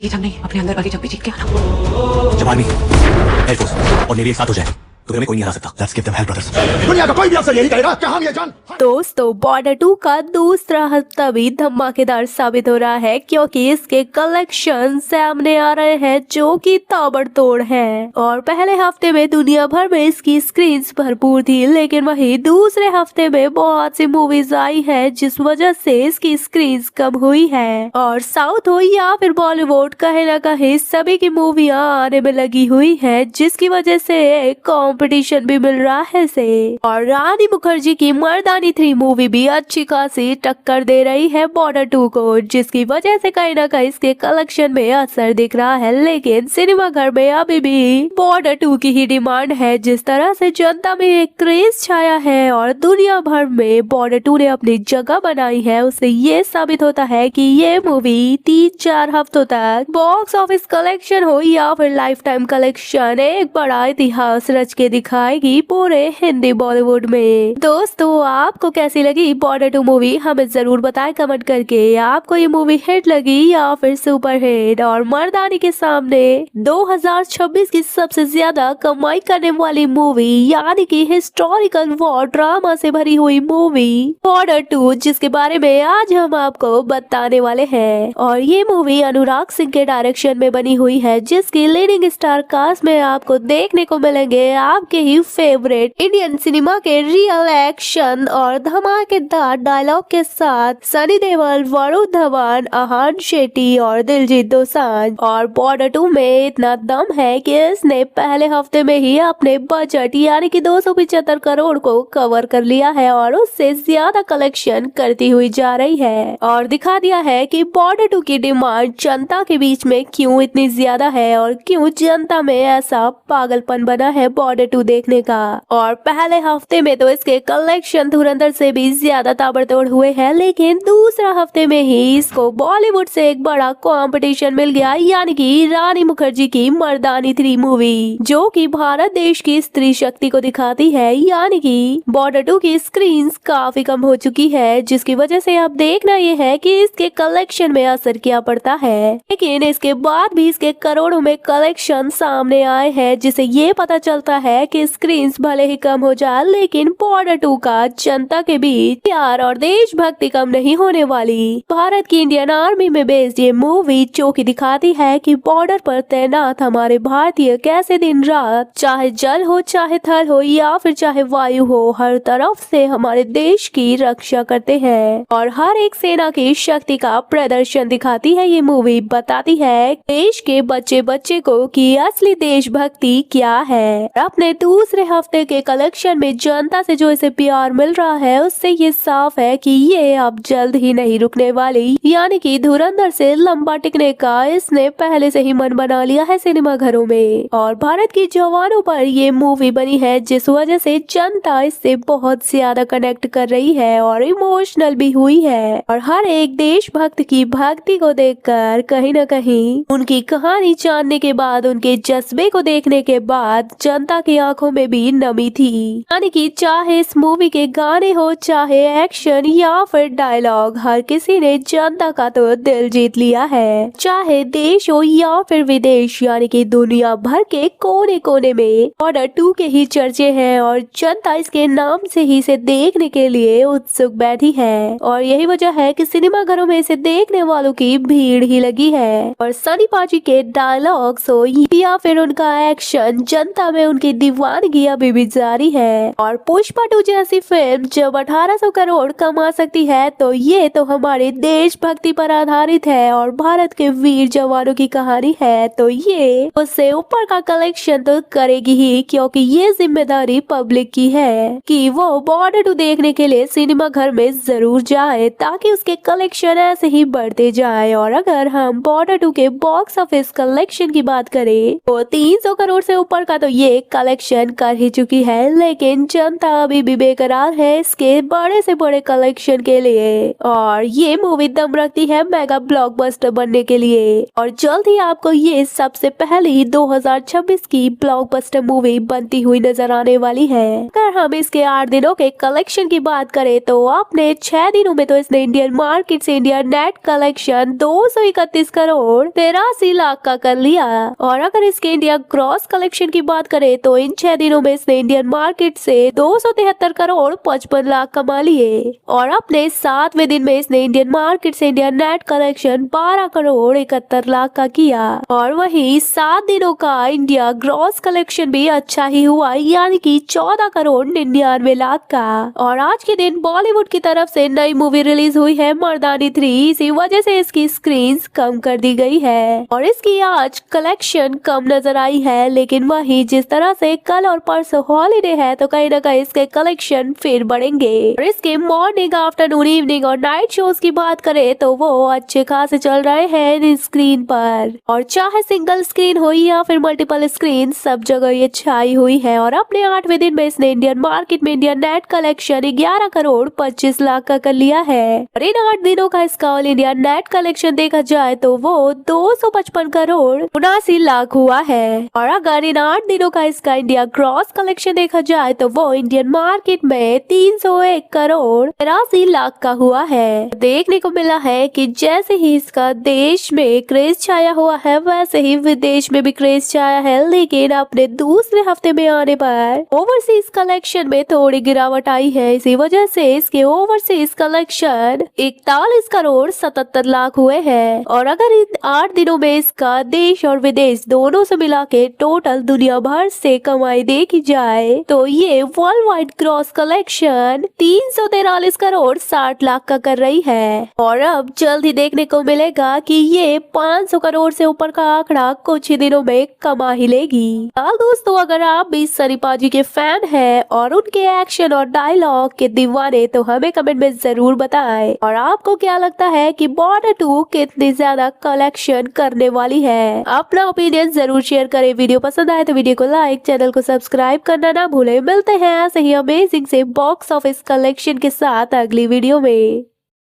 ये जंग नहीं, अपने अंदर वाली जंग पे जीत के आना। जब आर्मी, एयरफोर्स और नेवी एक साथ हो जाए तो फिर हमें कोई नहीं हरा सकता। Let's give them hell, brothers. दुनिया का कोई भी अफसर यही कहेगा कि हम ये जान। दोस्तों, बॉर्डर 2 का दूसरा हफ्ता भी धमाकेदार साबित हो रहा है क्योंकि इसके कलेक्शन सामने आ रहे हैं जो कि ताबड़तोड़ हैं। और पहले हफ्ते में दुनिया भर में इसकी स्क्रीन्स भरपूर थी, लेकिन वहीं दूसरे हफ्ते में बहुत सी मूवीज आई है जिस वजह से इसकी स्क्रीन्स कम हुई है। और साउथ हो या फिर बॉलीवुड, कहीं ना कहीं सभी की मूवियाँ आने में लगी हुई है, जिसकी वजह से कंपटीशन भी मिल रहा है से। और रानी मुखर्जी की मर्दानी 3 मूवी भी अच्छी खासी टक्कर दे रही है बॉर्डर 2 को, जिसकी वजह से कहीं ना कहीं इसके कलेक्शन में असर दिख रहा है। लेकिन सिनेमा घर में अभी भी बॉर्डर 2 की ही डिमांड है। जिस तरह से जनता में एक क्रेज छाया है और दुनिया भर में बॉर्डर 2 ने अपनी जगह बनाई है, उससे ये साबित होता है कि ये मूवी 3-4 हफ्तों तक बॉक्स ऑफिस कलेक्शन हो या फिर लाइफ टाइम कलेक्शन एक बड़ा इतिहास रच के दिखाएगी पूरे हिंदी बॉलीवुड में। दोस्तों, आपको कैसी लगी बॉर्डर 2 मूवी हमें जरूर बताएं कमेंट करके। आपको ये मूवी हिट लगी या फिर सुपर हिट? और मर्दानी के सामने 2026 की सबसे ज्यादा कमाई करने वाली मूवी यानी कि हिस्टोरिकल वॉर ड्रामा से भरी हुई मूवी बॉर्डर 2, जिसके बारे में आज हम आपको बताने वाले हैं। और ये मूवी अनुराग सिंह के डायरेक्शन में बनी हुई है, जिसकी लीडिंग स्टार कास्ट में आपको देखने को मिलेंगे आपके ही फेवरेट इंडियन सिनेमा के रियल एक्शन और धमाकेदार डायलॉग के साथ सनी देओल, वरुण धवन, आहान शेट्टी और दिलजीत दोसांझ। और बॉर्डर 2 में इतना दम है कि इसने पहले हफ्ते में ही अपने बजट यानी कि 275 करोड़ को कवर कर लिया है और उससे ज्यादा कलेक्शन करती हुई जा रही है। और दिखा दिया है कि बॉर्डर 2 की डिमांड जनता के बीच में क्यों इतनी ज्यादा है और क्यों जनता में ऐसा पागलपन बना है बॉर्डर 2 देखने का। और पहले हफ्ते में तो इसके कलेक्शन धुरंधर से भी ज्यादा ताबड़तोड़ हुए हैं, लेकिन दूसरा हफ्ते में ही इसको बॉलीवुड से एक बड़ा कंपटीशन मिल गया यानी कि रानी मुखर्जी की मर्दानी 3 मूवी, जो कि भारत देश की स्त्री शक्ति को दिखाती है। यानी कि बॉर्डर 2 की स्क्रीन्स काफी कम हो चुकी है, जिसकी वजह से अब देखना ये है कि इसके कलेक्शन में असर क्या पड़ता है। लेकिन इसके बाद भी इसके करोड़ों में कलेक्शन सामने आए हैं, जिसे ये पता चलता है कि स्क्रीन्स भले ही कम हो जाए, लेकिन बॉर्डर 2 का जनता के बीच प्यार और देशभक्ति कम नहीं होने वाली। भारत की इंडियन आर्मी में बेस्ड ये मूवी जो कि दिखाती है कि बॉर्डर पर तैनात हमारे भारतीय कैसे दिन रात, चाहे जल हो, चाहे थल हो या फिर चाहे वायु हो, हर तरफ से हमारे देश की रक्षा करते हैं। और हर एक सेना की शक्ति का प्रदर्शन दिखाती है ये मूवी। बताती है देश के बच्चे बच्चे को कि असली देशभक्ति क्या है। अपने दूसरे हफ्ते के कलेक्शन में जनता से जो इसे प्यार मिल रहा है, उससे ये साफ है कि ये अब जल्द ही नहीं रुकने वाली। यानी कि धुरंधर से लंबा टिकने का इसने पहले से ही मन बना लिया है सिनेमा घरों में। और भारत की जवानों पर ये मूवी बनी है, जिस वजह से जनता इससे बहुत ज्यादा कनेक्ट कर रही है और इमोशनल भी हुई है। और हर एक देशभक्त की भक्ति को देखकर कहीं न कहीं उनकी कहानी जानने के बाद, उनके जज्बे को देखने के बाद जनता की आंखों में भी नमी थी। यानी कि चाहे इस मूवी के गाने हो, चाहे एक्शन या फिर डायलॉग, हर किसी ने जनता का तो दिल जीत लिया है। चाहे देश हो या फिर विदेश, यानी कि दुनिया भर के कोने कोने में बॉर्डर 2 के ही चर्चे हैं और जनता इसके नाम से ही इसे देखने के लिए उत्सुक बैठी है। और यही वजह है कि सिनेमा घरों में इसे देखने वालों की भीड़ ही लगी है। और सनी पाजी के डायलॉग्स हो या फिर उनका एक्शन, जनता में उनकी दीवानगी अभी भी जारी है। और पुष्पा 2 जैसी फिल्म जब 1800 करोड़ कमा सकती है, तो ये तो हमारे देशभक्ति पर आधारित है और भारत के वीर जवानों की कहानी है, तो ये उससे ऊपर का कलेक्शन तो करेगी ही, क्योंकि ये जिम्मेदारी पब्लिक की है कि वो बॉर्डर 2 देखने के लिए सिनेमा घर में जरूर जाए, ताकि उसके कलेक्शन ऐसे ही बढ़ते जाए। और अगर हम बॉर्डर 2 के बॉक्स ऑफिस कलेक्शन की बात करें तो 300 करोड़ से ऊपर का तो ये कलेक्शन कर ही चुकी है, लेकिन जनता अभी भी बेकरार है इसके बड़े से बड़े कलेक्शन के लिए और ये मूवी दम रखती है मेगा ब्लॉकबस्टर बनने के लिए और जल्द ही आपको ये सबसे पहली 2026 की ब्लॉकबस्टर मूवी बनती हुई नजर आने वाली है। अगर हम इसके 8 दिनों के कलेक्शन की बात करें तो अपने 6 दिनों में तो इसने इंडियन मार्केट से India net collection 231 crore 83 lakh का कर लिया और अगर इसके इंडिया ग्रॉस कलेक्शन की बात करें तो इन 6 दिनों में इसने इंडियन मार्केट से 273 करोड़ 55 लाख कमा लिए और अपने 7वें दिन में इसने इंडियन मार्केट से India net collection 12 crore 71 lakh का किया और वहीं 7 दिनों का इंडिया ग्रॉस कलेक्शन भी अच्छा ही हुआ, यानी कि 14 करोड़ 99 लाख का। और आज के दिन बॉलीवुड की तरफ से नई मूवी रिलीज हुई है मर्दानी 3, इसी वजह से इसकी स्क्रीन कम कर दी गई है और इसकी आज कलेक्शन कम नजर आई है, लेकिन वही जिस तरह से कल और परसों हॉलीडे है तो कहीं ना कहीं इसके कलेक्शन फिर बढ़ेंगे और इसके मॉर्निंग, आफ्टरनून, इवनिंग और नाइट शोज की बात करें तो वो अच्छे खासे चल रहे हैं स्क्रीन पर और चाहे सिंगल स्क्रीन हो या फिर मल्टीपल स्क्रीन सब जगह ये छाई हुई है और अपने 8वें दिन में इसने इंडियन मार्केट में Indian net collection 11 crore 25 lakh का कर लिया है और इन 8 दिनों का इसका ऑल इंडिया नेट कलेक्शन देखा जाए तो वो 255 करोड़ 79 लाख हुआ है और अगर इन 8 दिनों का इसका इंडिया ग्रॉस कलेक्शन देखा जाए तो वो इंडियन मार्केट में 301 करोड़ 83 लाख का हुआ है। देखने को मिला है कि जैसे ही इसका देश में क्रेज छाया हुआ है वैसे ही विदेश में भी क्रेज छाया है, लेकिन अपने दूसरे हफ्ते में आने पर ओवरसीज कलेक्शन में थोड़ी गिरावट आई है। इसी वजह से इसके ओवरसीज कलेक्शन 41 करोड़ 77 लाख हुए हैं और अगर इन 8 दिनों में इसका देश और विदेश दोनों से मिला के टोटल दुनिया भर से कमाई देखी जाए तो ये world wide gross collection 343 crore 60 lakh का कर रही है और अब जल्द ही देखने को मिलेगा कि ये 500 करोड़ से ऊपर का आंकड़ा कुछ ही दिनों में कमा ही लेगी। दोस्तों, अगर आप भी सनी पाजी के फैन हैं और उनके एक्शन और डायलॉग के दीवाने तो हमें कमेंट में जरूर बताएं और आपको क्या लगता है कि बॉर्डर 2 कितनी ज्यादा कलेक्शन करने वाली है। अपना ओपिनियन जरूर शेयर करें। वीडियो पसंद आए तो वीडियो को लाइक, चैनल को सब्सक्राइब करना ना भूलें। मिलते हैं ऐसे ही अमेजिंग से बॉक्स ऑफिस कलेक्शन के साथ अगली वीडियो में।